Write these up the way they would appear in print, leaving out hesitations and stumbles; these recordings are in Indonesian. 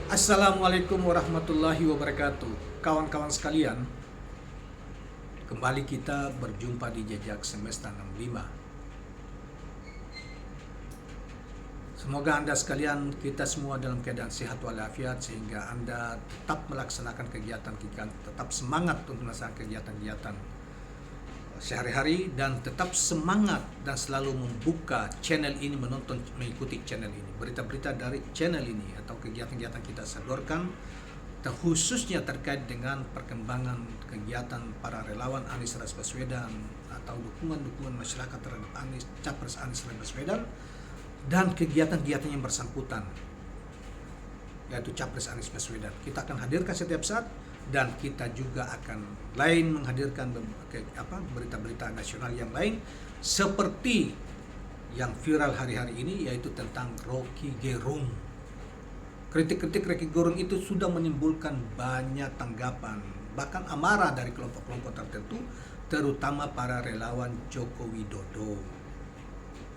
Assalamualaikum warahmatullahi wabarakatuh. Kawan-kawan sekalian, kembali kita berjumpa di Jejak Semesta 65. Semoga Anda sekalian, kita semua dalam keadaan sehat walafiat, sehingga Anda tetap melaksanakan kegiatan kita, tetap semangat untuk melaksanakan kegiatan-kegiatan sehari-hari, dan tetap semangat dan selalu membuka channel ini, mengikuti channel ini, berita-berita dari channel ini atau kegiatan-kegiatan kita salurkan, khususnya terkait dengan perkembangan kegiatan para relawan Anies Rais Baswedan atau dukungan masyarakat terhadap Capres Anies Rais Baswedan dan kegiatan-kegiatan yang bersangkutan, yaitu Capres Anies Baswedan. Kita akan hadirkan setiap saat, dan kita juga akan menghadirkan berita-berita nasional yang lain seperti yang viral hari-hari ini, yaitu tentang Rocky Gerung. Kritik-kritik Rocky Gerung itu sudah menimbulkan banyak tanggapan, bahkan amarah dari kelompok-kelompok tertentu, terutama para relawan Joko Widodo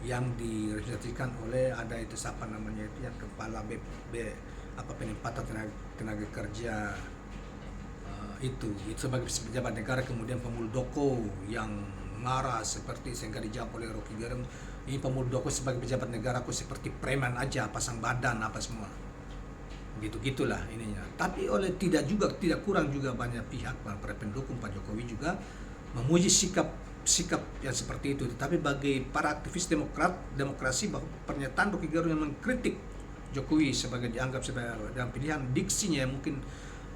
yang direpresentasikan oleh yang kepala penempatan tenaga kerja itu sebagai pejabat negara, kemudian Pemuldoko yang marah seperti sehingga dijawab oleh Rocky Gerung, ini Pemuldoko sebagai pejabat negara kok seperti preman aja, pasang badan apa semua, gitulah ininya. Tapi tidak kurang juga banyak pihak para pendukung Pak Jokowi juga memuji sikap yang seperti itu. Tetapi bagi para aktivis demokrasi, bahwa pernyataan Rocky Gerung yang mengkritik Jokowi sebagai dianggap sebagai dalam pilihan diksinya mungkin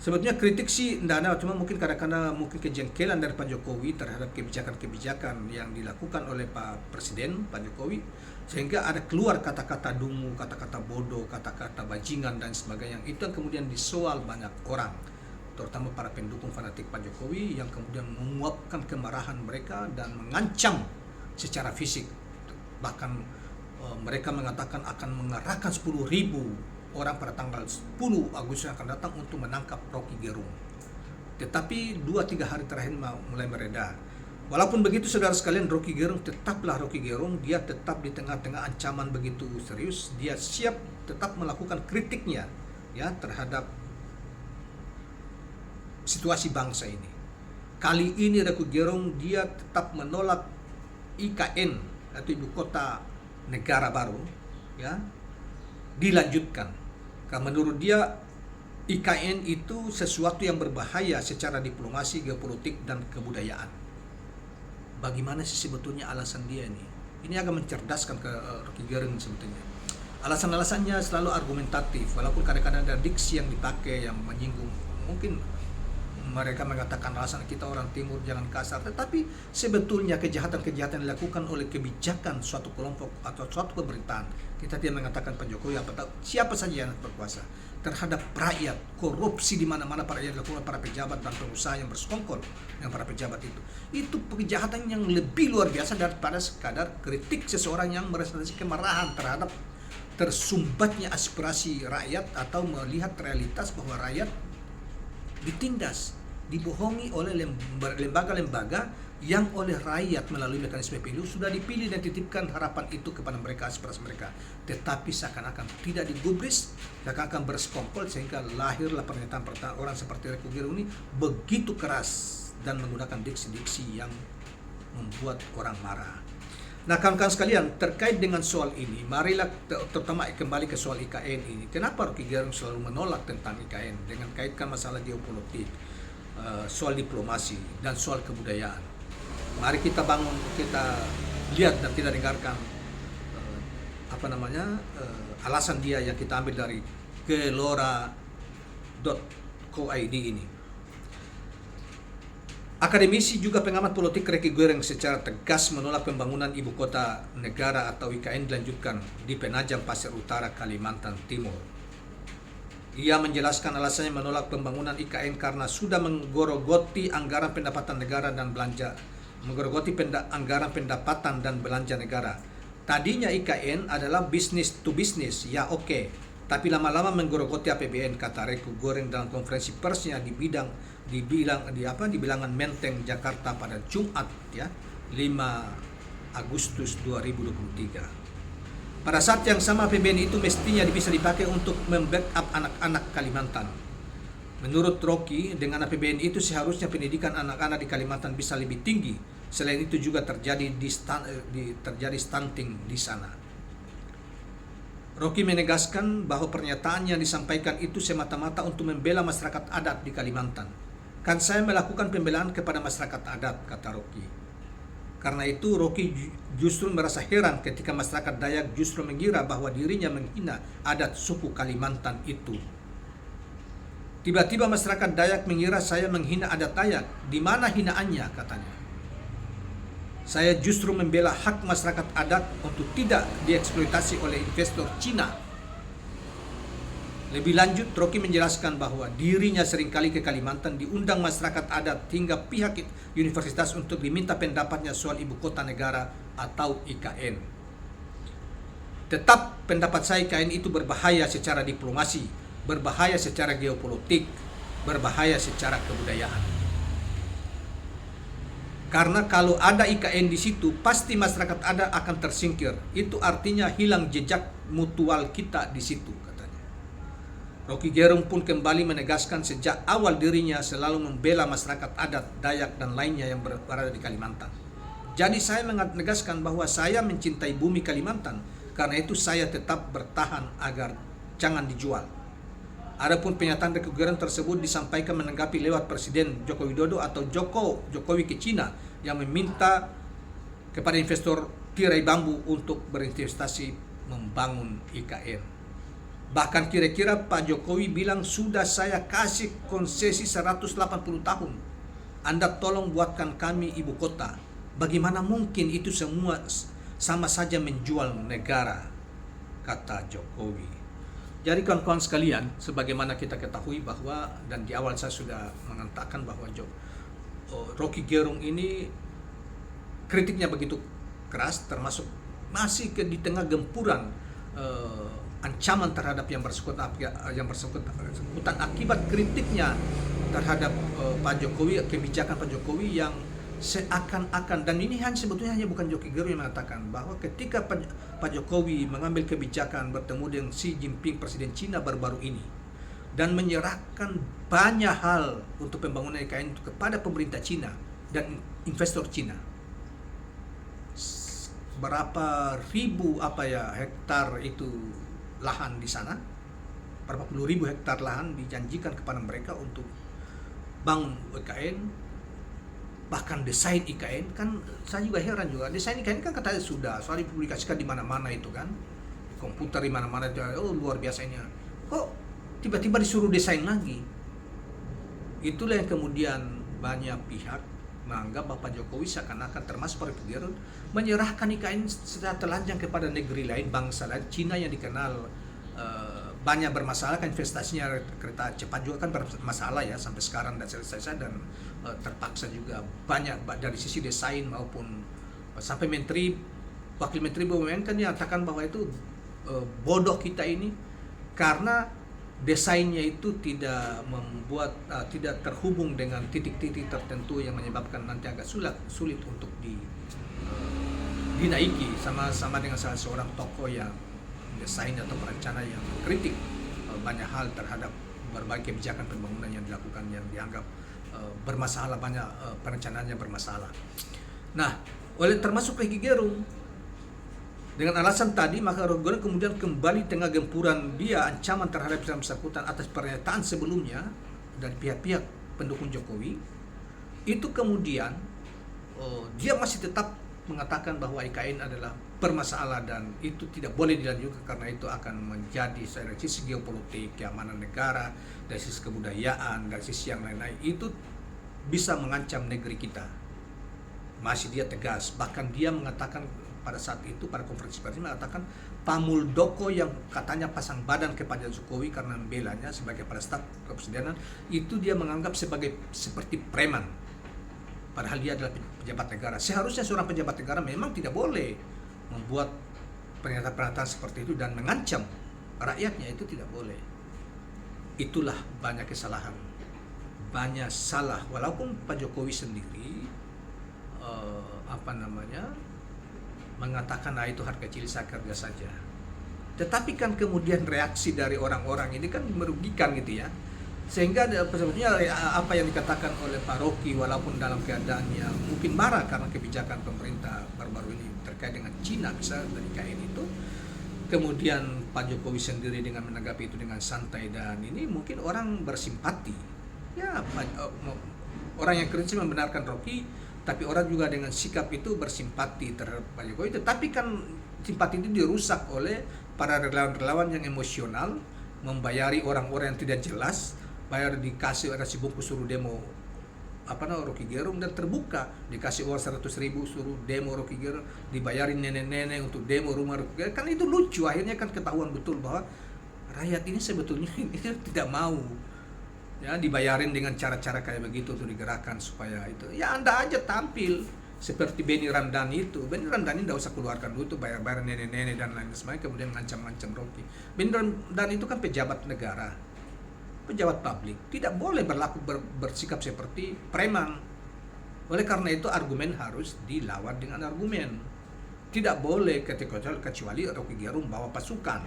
sebetulnya kritik sih tidak ada, cuma mungkin kadang-kadang mungkin kejengkelan dari Pak Jokowi terhadap kebijakan-kebijakan yang dilakukan oleh Pak Presiden Pak Jokowi, sehingga ada keluar kata-kata dungu, kata-kata bodoh, kata-kata bajingan dan sebagainya. Itu yang kemudian disoal banyak orang, terutama para pendukung fanatik Pak Jokowi, yang kemudian menguapkan kemarahan mereka dan mengancam secara fisik. Bahkan mereka mengatakan akan mengerahkan 10.000 orang pada tanggal 10 Agustus yang akan datang untuk menangkap Rocky Gerung. Tetapi 2-3 hari terakhir mulai mereda. Walaupun begitu, saudara sekalian, Rocky Gerung, dia tetap di tengah-tengah ancaman begitu serius, dia siap tetap melakukan kritiknya ya terhadap situasi bangsa ini. Kali ini Rocky Gerung dia tetap menolak IKN atau Ibu Kota Negara Baru ya dilanjutkan. Karena menurut dia IKN itu sesuatu yang berbahaya secara diplomasi, geopolitik, dan kebudayaan. Bagaimana sih sebetulnya alasan dia ini? Ini agak mencerdaskan ke Rocky Gerung sebetulnya. Alasan-alasannya selalu argumentatif, walaupun kadang-kadang ada diksi yang dipakai yang menyinggung. Mungkin mereka mengatakan alasan kita orang timur jangan kasar, tetapi sebetulnya kejahatan-kejahatan dilakukan oleh kebijakan suatu kelompok atau suatu pemerintahan. Kita tidak mengatakan Pak Jokowi siapa saja yang berkuasa terhadap rakyat, korupsi di mana-mana para rakyat dilakukan para pejabat dan pengusaha yang bersekongkol dengan para pejabat itu kejahatan yang lebih luar biasa daripada sekadar kritik seseorang yang merepresentasi kemarahan terhadap tersumbatnya aspirasi rakyat atau melihat realitas bahwa rakyat ditindas, dibohongi oleh lembaga-lembaga yang oleh rakyat melalui mekanisme pemilu sudah dipilih dan titipkan harapan itu kepada mereka, aspirasi mereka. Tetapi seakan-akan tidak digubris, seakan-akan bersekongkol, sehingga lahirlah pernyataan orang seperti Rocky Gerung ini begitu keras dan menggunakan diksi-diksi yang membuat orang marah. Nah, kawan-kawan sekalian, terkait dengan soal ini, marilah terutama kembali ke soal IKN ini. Kenapa Rocky Gerung selalu menolak tentang IKN dengan kaitkan masalah geopolitik, soal diplomasi, dan soal kebudayaan? Mari kita lihat dan kita dengarkan alasan dia yang kita ambil dari gelora.co.id ini. Akademisi juga pengamat politik Rocky Gerung secara tegas menolak pembangunan ibu kota negara atau IKN dilanjutkan di Penajam Pasir Utara, Kalimantan Timur. Ia menjelaskan alasannya menolak pembangunan IKN karena sudah menggorogoti anggaran pendapatan negara dan belanja negara. Tadinya IKN adalah bisnis to bisnis, ya oke. Tapi lama-lama menggorogoti APBN, kata Rocky Gerung dalam konferensi persnya di bilangan Menteng, Jakarta pada Jumat ya 5 Agustus 2023. Pada saat yang sama APBN itu mestinya bisa dipakai untuk membackup anak-anak Kalimantan. Menurut Rocky, dengan APBN itu seharusnya pendidikan anak-anak di Kalimantan bisa lebih tinggi. Selain itu juga terjadi stunting di sana. Rocky menegaskan bahwa pernyataan yang disampaikan itu semata-mata untuk membela masyarakat adat di Kalimantan. Kan saya melakukan pembelaan kepada masyarakat adat, kata Rocky. Karena itu Rocky justru merasa heran ketika masyarakat Dayak justru mengira bahwa dirinya menghina adat suku Kalimantan itu. Tiba-tiba masyarakat Dayak mengira saya menghina adat Dayak. Di mana hinaannya, katanya. Saya justru membela hak masyarakat adat untuk tidak dieksploitasi oleh investor Cina. Lebih lanjut, Rocky menjelaskan bahwa dirinya seringkali ke Kalimantan diundang masyarakat adat hingga pihak universitas untuk diminta pendapatnya soal ibu kota negara atau IKN. Tetap pendapat saya IKN itu berbahaya secara diplomasi, berbahaya secara geopolitik, berbahaya secara kebudayaan. Karena kalau ada IKN di situ, pasti masyarakat adat akan tersingkir. Itu artinya hilang jejak mutual kita di situ, katanya. Rocky Gerung pun kembali menegaskan sejak awal dirinya selalu membela masyarakat adat, Dayak, dan lainnya yang berada di Kalimantan. Jadi saya menegaskan bahwa saya mencintai bumi Kalimantan. Karena itu saya tetap bertahan agar jangan dijual. Adapun pernyataan Rocky Gerung tersebut disampaikan menanggapi lewat Presiden Joko Widodo atau Jokowi ke Cina yang meminta kepada investor tirai bambu untuk berinvestasi membangun IKN. Bahkan kira-kira Pak Jokowi bilang sudah saya kasih konsesi 180 tahun. Anda tolong buatkan kami ibu kota. Bagaimana mungkin itu semua sama saja menjual negara, kata Jokowi. Jadi kawan-kawan sekalian, sebagaimana kita ketahui bahwa, dan di awal saya sudah mengatakan bahwa Rocky Gerung ini kritiknya begitu keras, termasuk masih di tengah gempuran ancaman terhadap yang bersangkutan akibat kritiknya terhadap Pak Jokowi, kebijakan Pak Jokowi yang seakan-akan, dan ini sebetulnya hanya bukan Rocky Gerung yang mengatakan bahwa ketika Pak Jokowi mengambil kebijakan bertemu dengan Xi Jinping, Presiden Cina baru-baru ini, dan menyerahkan banyak hal untuk pembangunan IKN kepada pemerintah Cina dan investor Cina. Berapa ribu hektar itu lahan di sana, berapa puluh ribu hektar lahan dijanjikan kepada mereka untuk bangun IKN. Bahkan desain IKN, kan saya juga heran juga, desain IKN kan katanya sudah dipublikasikan di mana-mana itu kan, di komputer di mana-mana, oh luar biasa ini, kok tiba-tiba disuruh desain lagi. Itulah yang kemudian banyak pihak menganggap Bapak Jokowi seakan-akan termasuk Rocky Gerung menyerahkan IKN secara telanjang kepada negeri lain, bangsa lain. Cina yang dikenal banyak bermasalah kan, investasinya kereta cepat juga kan bermasalah ya, sampai sekarang tidak selesai, dan terpaksa juga banyak dari sisi desain maupun sampai wakil menteri BUMN kan nyatakan bahwa itu bodoh kita ini karena desainnya itu tidak tidak terhubung dengan titik-titik tertentu yang menyebabkan nanti agak sulit untuk dinaiki, sama dengan salah seorang tokoh yang desain atau perencana yang kritik banyak hal terhadap berbagai kebijakan pembangunan yang dilakukan yang dianggap bermasalah, banyak perencanaannya bermasalah. Nah, termasuk Rocky Gerung dengan alasan tadi, maka Rocky Gerung kemudian kembali tengah gempuran dia ancaman terhadap yang bersangkutan atas pernyataan sebelumnya dari pihak-pihak pendukung Jokowi. Itu kemudian dia masih tetap mengatakan bahwa IKN adalah bermasalah dan itu tidak boleh dilanjutkan karena itu akan menjadi dari sisi geopolitik, keamanan negara, dari sisi kebudayaan, dari sisi yang lain-lain, itu bisa mengancam negeri kita. Masih dia tegas, bahkan dia mengatakan pada saat itu pada konferensi pers mengatakan Pak Muldoko yang katanya pasang badan kepada Jokowi karena membelanya sebagai kepala staf kepresidenan, itu dia menganggap seperti preman. Padahal dia adalah pejabat negara. Seharusnya seorang pejabat negara memang tidak boleh membuat pernyataan-pernyataan seperti itu dan mengancam rakyatnya, itu tidak boleh. Itulah banyak kesalahan, banyak salah. Walaupun Pak Jokowi sendiri mengatakan itu harga kecil, saya kerja saja. Tetapi kan kemudian reaksi dari orang-orang ini kan merugikan gitu ya. Sehingga sebetulnya apa yang dikatakan oleh Pak Rocky, walaupun dalam keadaan yang mungkin marah karena kebijakan pemerintah baru-baru ini terkait dengan Cina misalnya dari KN itu, kemudian Pak Jokowi sendiri dengan menanggapi itu dengan santai, dan ini mungkin orang bersimpati. Ya, orang yang kritis membenarkan Rocky, tapi orang juga dengan sikap itu bersimpati terhadap Pak Jokowi. Tetapi kan simpati itu dirusak oleh para relawan-relawan yang emosional, membayari orang-orang yang tidak jelas, bayar dikasih nasi bungkus suruh demo Rocky Gerung, dan terbuka dikasih uang 100.000 suruh demo Rocky Gerung, dibayarin nenek-nenek untuk demo rumah Rocky Gerung. Kan itu lucu, akhirnya kan ketahuan betul bahwa rakyat ini sebetulnya ini tidak mau ya dibayarin dengan cara-cara kayak begitu untuk digerakkan supaya itu. Ya Anda aja tampil seperti Benny Ramdhani itu. Benny Ramdhani tidak usah keluarkan duit itu bayar-bayar nenek-nenek dan lain sebagainya, kemudian ngancam-ngancam Rocky. Benny Ramdhani itu kan pejabat negara, pejabat publik, tidak boleh bersikap seperti preman. Oleh karena itu argumen harus dilawan dengan argumen. Tidak boleh kecuali Rocky Gerung bawa pasukan,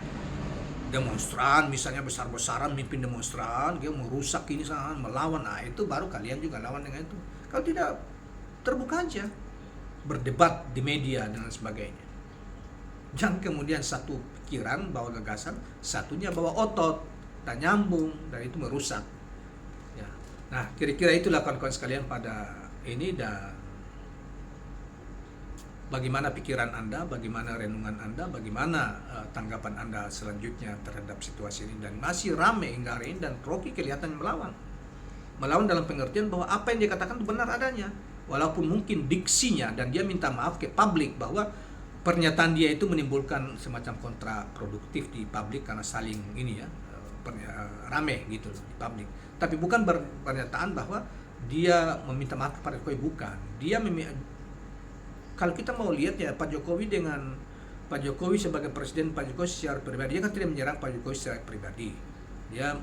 demonstran misalnya besar-besaran, mimpin demonstran, dia merusak ini sana, melawan, itu baru kalian juga lawan dengan itu. Kalau tidak, terbuka aja, berdebat di media dan sebagainya. Jangan kemudian satu pikiran bawa gagasan, satunya bawa otot, tak nyambung, dan itu merusak. Ya. Nah, kira-kira itulah kawan-kawan sekalian pada ini, dan bagaimana pikiran Anda, bagaimana renungan Anda, bagaimana tanggapan Anda selanjutnya terhadap situasi ini. Dan masih ramai hingga hari ini, dan Rocky kelihatan melawan. Melawan dalam pengertian bahwa apa yang dia katakan itu benar adanya. Walaupun mungkin diksinya, dan dia minta maaf ke publik bahwa pernyataan dia itu menimbulkan semacam kontraproduktif di publik karena saling ini ya, rame gitu loh di publik. Tapi bukan pernyataan bahwa dia meminta maaf kepada Jokowi, bukan. Dia kalau kita mau lihat ya, Pak Jokowi sebagai presiden, Pak Jokowi secara pribadi, dia kan tidak menyerang Pak Jokowi secara pribadi. Dia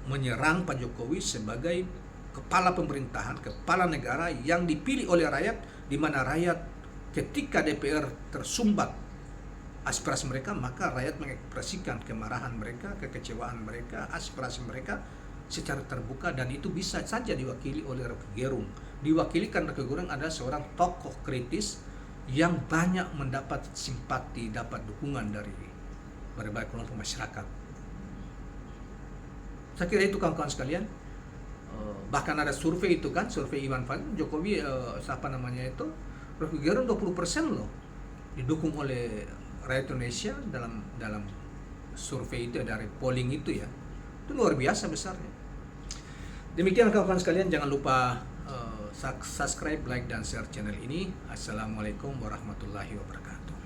menyerang Pak Jokowi sebagai kepala pemerintahan, kepala negara yang dipilih oleh rakyat, di mana rakyat ketika DPR tersumbat aspirasi mereka, maka rakyat mengekspresikan kemarahan mereka, kekecewaan mereka, aspirasi mereka secara terbuka, dan itu bisa saja diwakili oleh Rocky Gerung. Diwakili karena Rocky Gerung adalah seorang tokoh kritis yang banyak mendapat simpati, dapat dukungan dari berbagai kelompok masyarakat. Saya kira itu kawan-kawan sekalian. Bahkan ada survei itu kan, survei Iwan Fals, Jokowi Rocky Gerung 20% loh didukung oleh rakyat Indonesia dalam survei itu, dari polling itu ya. Itu luar biasa besarnya. Demikian kawan-kawan sekalian, jangan lupa subscribe, like, dan share channel ini. Assalamualaikum warahmatullahi wabarakatuh.